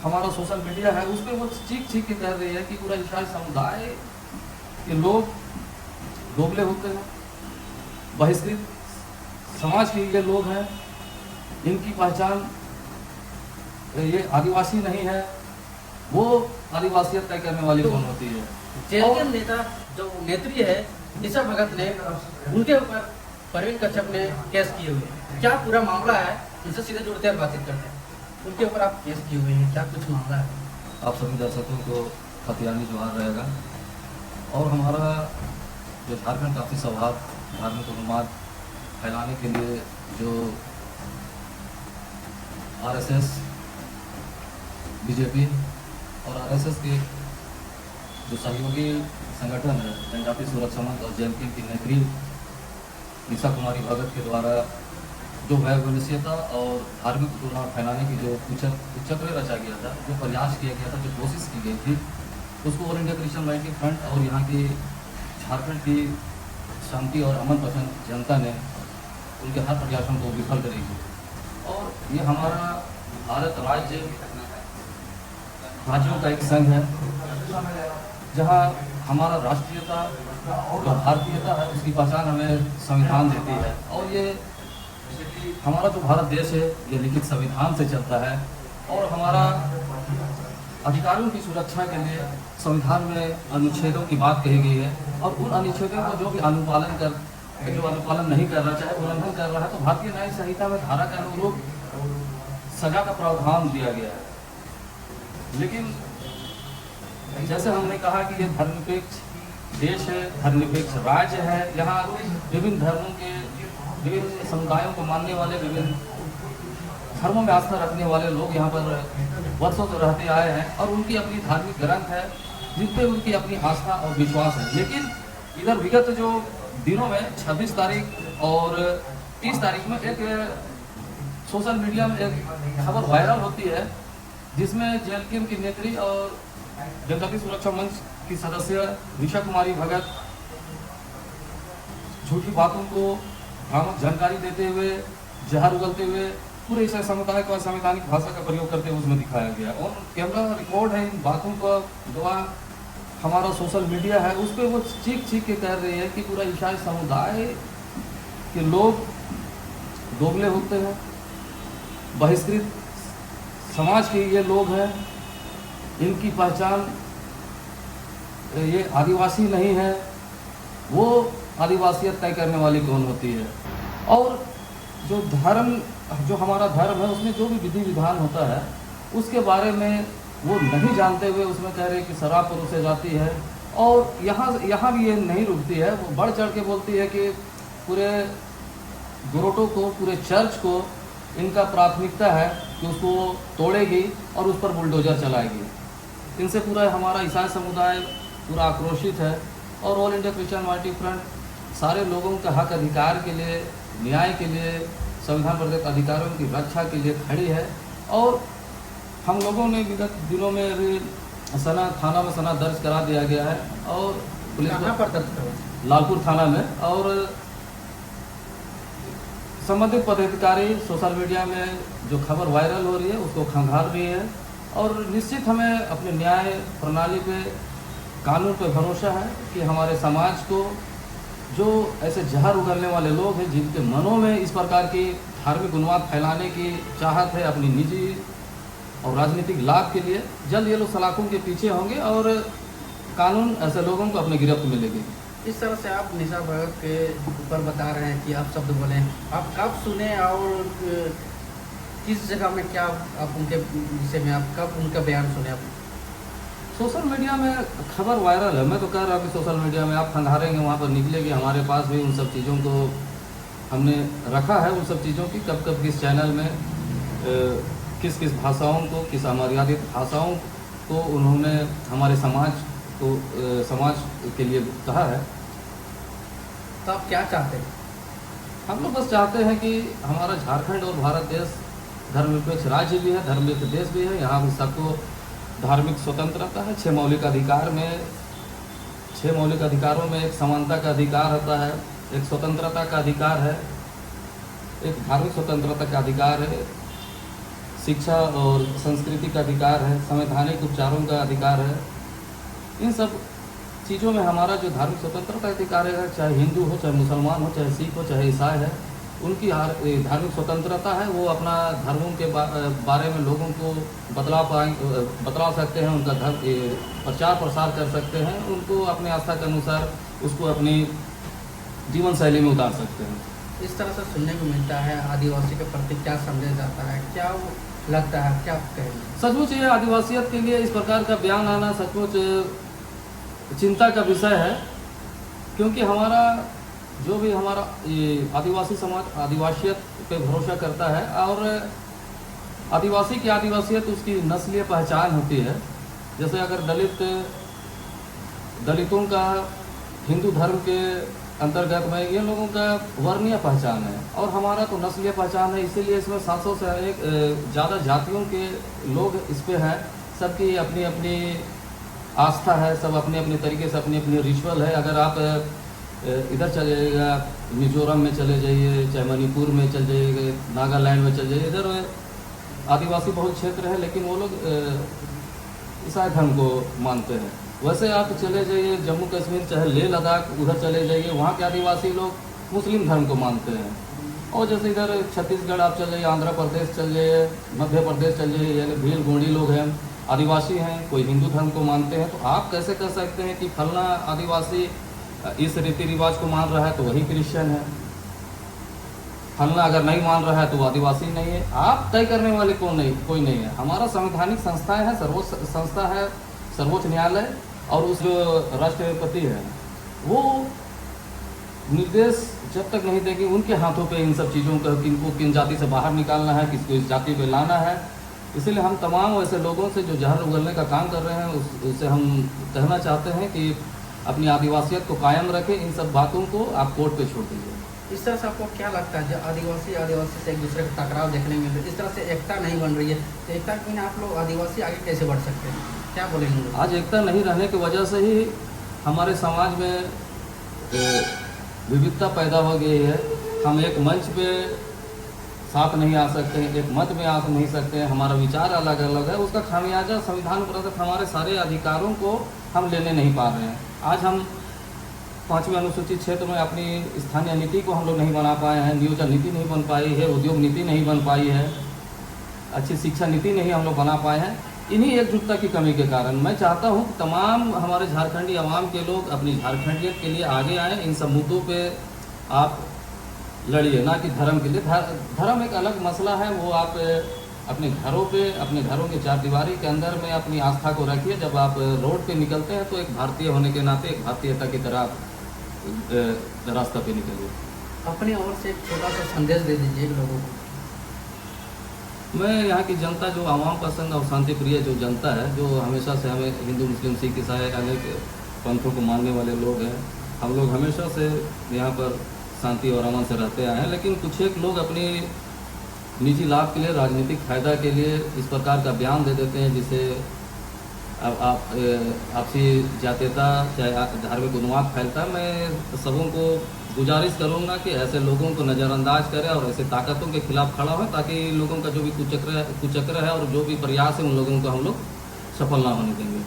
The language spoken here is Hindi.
हमारा सोशल मीडिया है उस पर वो चीख के कह रही है कि पूरा ईसाई समुदाय के लोग दोगले होते हैं, बहिष्कृत समाज के ये लोग हैं, इनकी पहचान ये आदिवासी नहीं है, वो आदिवासियत तय करने वाली कौन होती है। जेएलके नेता जो नेत्री है निशा भगत ने, उनके ऊपर प्रवीण कश्यप ने केस किए हुए हैं। क्या पूरा मामला है, उनसे सीधे जुड़ते हैं, बातचीत करते हैं। उनके ऊपर आप केस किए हुए हैं, क्या कुछ मामला है? आप सभी दर्शकों को खतियानी जोहार रहेगा। और हमारा जो झारखंड काफ़ी सौहार्द धार्मिक उन्माद फैलाने के लिए जो आरएसएस, बीजेपी और आरएसएस के जो सहयोगी संगठन है जनजातीय सुरक्षा मंच और जेएलके की नेत्री निशा कुमारी भगत के द्वारा जो वैवनस्यता और धार्मिक उन्माद फैलाने की जो कुचक्र रचा गया था, जो प्रयास किया गया था, जो कोशिश की गई थी, उसको all India Christian writing front और यहाँ की झारखंड की शांति और अमन पसंद जनता ने उनके हर प्रयासों को विफल करेगी। और ये हमारा भारत राज्यों का एक संघ है, जहाँ हमारा राष्ट्रीयता जो भारतीयता है उसकी पहचान हमें संविधान देती है। और ये हमारा जो भारत देश है ये लिखित संविधान से चलता है। और हमारा अधिकारों की सुरक्षा के लिए संविधान में अनुच्छेदों की बात कही गई है। और उन अनुच्छेदों को जो भी अनुपालन नहीं कर रहा, चाहे उल्लंघन कर रहा है, तो भारतीय न्याय संहिता में धारा के अनुरूप सजा का प्रावधान दिया गया है। लेकिन जैसे हमने कहा कि ये धर्मनिरपेक्ष देश है, धर्मनिरपेक्ष राज्य है, यहाँ विभिन्न धर्मों के विभिन्न समुदायों को मानने वाले, विभिन्न धर्मों में आस्था रखने वाले लोग यहाँ पर वर्षों से रहते आए हैं और उनकी अपनी धार्मिक ग्रंथ है जिन पे उनकी अपनी आस्था और विश्वास है। लेकिन इधर विगत जो दिनों में 26 तारीख और 30 तारीख में एक सोशल मीडिया में एक खबर वायरल होती है जिसमें जेएलके की नेत्री और जनजातीय सुरक्षा मंच की सदस्य निशा कुमारी भगत झूठी बातों को भ्रामक जानकारी देते हुए, जहर उगलते हुए पूरे ईसाई समुदाय को असंवैधानिक भाषा का प्रयोग करते हुए उसमें दिखाया गया। और कैमरा रिकॉर्ड है, इन बातों का गवाह हमारा सोशल मीडिया है, उस पर वो चीख के कह रही है कि पूरा ईसाई समुदाय के लोग दोगले होते हैं, बहिष्कृत समाज के ये लोग हैं, इनकी पहचान ये आदिवासी नहीं है, वो आदिवासियत तय करने वाली कौन होती है। और जो हमारा धर्म है उसमें जो भी विधि विधान होता है उसके बारे में वो नहीं जानते हुए उसमें कह रहे हैं कि शराब परोसे जाती है। और यहाँ भी ये नहीं रुकती है, वो बढ़ चढ़ के बोलती है कि पूरे ग्रोटो को, पूरे चर्च को इनका प्राथमिकता है कि उसको तोड़ेगी और उस पर बुलडोजर चलाएगी। इनसे पूरा हमारा ईसाई समुदाय पूरा आक्रोशित है। और all India Christian writing front सारे लोगों के हक अधिकार के लिए, न्याय के लिए, संविधान प्रदत्त अधिकारों की रक्षा के लिए खड़ी है। और हम लोगों ने विगत दिनों में अभी थाना में सना दर्ज करा दिया गया है और पुलिस लालपुर थाना में। और संबंधित पदाधिकारी सोशल मीडिया में जो खबर वायरल हो रही है उसको खंगाल रही है। और निश्चित हमें अपने न्याय प्रणाली पे, कानून पे भरोसा है कि हमारे समाज को जो ऐसे जहर उगलने वाले लोग हैं, जिनके मनों में इस प्रकार की धार्मिक उन्माद फैलाने की चाहत है अपनी निजी और राजनीतिक लाभ के लिए, जल्द ये लोग सलाखों के पीछे होंगे और कानून ऐसे लोगों को अपने गिरफ्त में लेगी। इस तरह से आप निशा भगत के ऊपर बता रहे हैं कि आप शब्द बोले, आप कब सुने और किस जगह में, क्या आप उनके विषय में आप कब उनका बयान सुने? आप सोशल मीडिया में खबर वायरल है, मैं तो कह रहा हूँ कि सोशल मीडिया में आप खंगारेंगे वहाँ पर निकलेगी। हमारे पास भी उन सब चीज़ों को हमने रखा है, उन सब चीज़ों की कब कब किस चैनल में किस किस भाषाओं को, किस अमर्यादित भाषाओं को उन्होंने हमारे समाज के लिए कहा है। तो आप क्या चाहते हैं? हम लोग बस चाहते हैं कि हमारा झारखंड और भारत देश धर्मनिरपेक्ष राज्य भी है, धर्मनिरपेक्ष देश भी है। यहाँ भी सबको धार्मिक स्वतंत्रता है। 6 मौलिक अधिकारों में एक समानता का अधिकार होता है, एक स्वतंत्रता का अधिकार है, एक धार्मिक स्वतंत्रता का अधिकार है, शिक्षा और संस्कृति का अधिकार है, संवैधानिक उपचारों का अधिकार है। इन सब चीज़ों में हमारा जो धार्मिक स्वतंत्रता अधिकार है, चाहे हिंदू हो, चाहे मुसलमान हो, चाहे सिख हो, चाहे ईसाई है, उनकी धार्मिक स्वतंत्रता है। वो अपना धर्मों के बारे में लोगों को बतला सकते हैं, उनका धर्म प्रचार प्रसार कर सकते हैं, उनको अपने आस्था के अनुसार उसको अपनी जीवन शैली में उतार सकते हैं। इस तरह से सुनने को मिलता है, आदिवासी के प्रति क्या संदेश जाता है, क्या वो लगता है, क्या कहेंगे? सचमुच ये आदिवासियत के लिए इस प्रकार का बयान आना सचमुच चिंता का विषय है, क्योंकि हमारा जो भी हमारा ये आदिवासी समाज आदिवासियत पे भरोसा करता है, और आदिवासी की आदिवासियत उसकी नस्लीय पहचान होती है। जैसे अगर दलितों का हिंदू धर्म के अंतर्गत में ये लोगों का वर्णीय पहचान है, और हमारा तो नस्लीय पहचान है। इसीलिए इसमें 700 से ज़्यादा जातियों के लोग इस पे हैं। सबकी अपनी अपनी आस्था है, सब अपने अपने तरीके से अपनी अपनी रिचुअल है। अगर आप इधर चले जाइएगा, मिजोरम में चले जाइए, चाहे मणिपुर में चले जाइए, नागालैंड में चले जाइए, इधर आदिवासी बहुत क्षेत्र है, लेकिन वो लोग ईसाई धर्म को मानते हैं। वैसे आप चले जाइए जम्मू कश्मीर, चाहे लेह लद्दाख, उधर चले जाइए, वहाँ के आदिवासी लोग मुस्लिम धर्म को मानते हैं। और जैसे इधर छत्तीसगढ़ आप चले जाइए, आंध्र प्रदेश चले जाइए, मध्य प्रदेश चले जाइए, यानी भील गोंडी लोग हैं, आदिवासी हैं, कोई हिंदू धर्म को मानते हैं। तो आप कैसे कह सकते हैं कि फलना आदिवासी इस रीति रिवाज को मान रहा है तो वही क्रिश्चियन है, फलना अगर नहीं मान रहा है तो वो आदिवासी नहीं है? आप तय करने वाले कोई नहीं है। हमारा संवैधानिक संस्थाएं हैं, सर्वोच्च संस्था है सर्वोच्च न्यायालय, और उस जो राष्ट्रपति है वो निर्देश जब तक नहीं देगी, उनके हाथों पे इन सब चीज़ों का किनको किन जाति से बाहर निकालना है, किसको इस जाति पे लाना है। इसलिए हम तमाम ऐसे लोगों से जो जहर उगलने का काम कर रहे हैं उससे हम कहना चाहते हैं कि अपनी आदिवासियत को कायम रखें, इन सब बातों को आप कोर्ट पे छोड़ दीजिए। इस तरह से आपको क्या लगता है, जो आदिवासी से एक दूसरे का टकराव देखने में मिल रहा है, इस तरह से एकता नहीं बन रही है, तो एकता के बिना आप लोग आदिवासी आगे कैसे बढ़ सकते हैं, क्या बोलेंगे? आज एकता नहीं रहने की वजह से ही हमारे समाज में विविधता पैदा हो गई है। हम एक मंच पे साथ नहीं आ सकते हैं, एक मत में आ नहीं सकते हैं, हमारा विचार अलग अलग है। उसका खामियाजा संविधान प्रदत्त हमारे सारे अधिकारों को हम लेने नहीं पा रहे हैं। आज हम 5वीं अनुसूचित क्षेत्र में अपनी स्थानीय नीति को हम लोग नहीं बना पाए हैं, नियोजन नीति नहीं बन पाई है, उद्योग नीति नहीं बन पाई है, अच्छी शिक्षा नीति नहीं हम लोग बना पाए हैं। इन्हीं एकजुटता की कमी के कारण मैं चाहता हूं कि तमाम हमारे झारखंडी आवाम के लोग अपनी झारखंडियत के लिए आगे आएँ। इन सब मुद्दों पे आप लड़िए, ना कि धर्म के लिए। धर्म एक अलग मसला है, वो आप अपने घरों पे, अपने घरों के चारदीवारी के अंदर में अपनी आस्था को रखिए। जब आप रोड पे निकलते हैं तो एक भारतीय होने के नाते एक भारतीयता की तरह रास्ता पे निकलिए। अपनी ओर से एक छोटा सा संदेश दे दीजिए लोगों को। मैं यहाँ की जनता, जो आवाम पसंद और शांति प्रिय जो जनता है, जो हमेशा से हमें हिंदू मुस्लिम सिख ईसाई अनेक पंथों को मानने वाले लोग हैं, हम लोग हमेशा से यहाँ पर शांति और अमन से रहते आए हैं। लेकिन कुछ एक लोग अपनी निजी लाभ के लिए, राजनीतिक फायदा के लिए इस प्रकार का बयान दे देते हैं, जिसे आपसी जातीयता चाहे धार्मिक उन्माद फैलता है। मैं सबों को गुजारिश करूंगा कि ऐसे लोगों को नज़रअंदाज करें और ऐसे ताकतों के खिलाफ खड़ा हो, ताकि लोगों का जो भी कुचक्र है और जो भी प्रयास है उन लोगों को हम लोग सफल ना होने देंगे।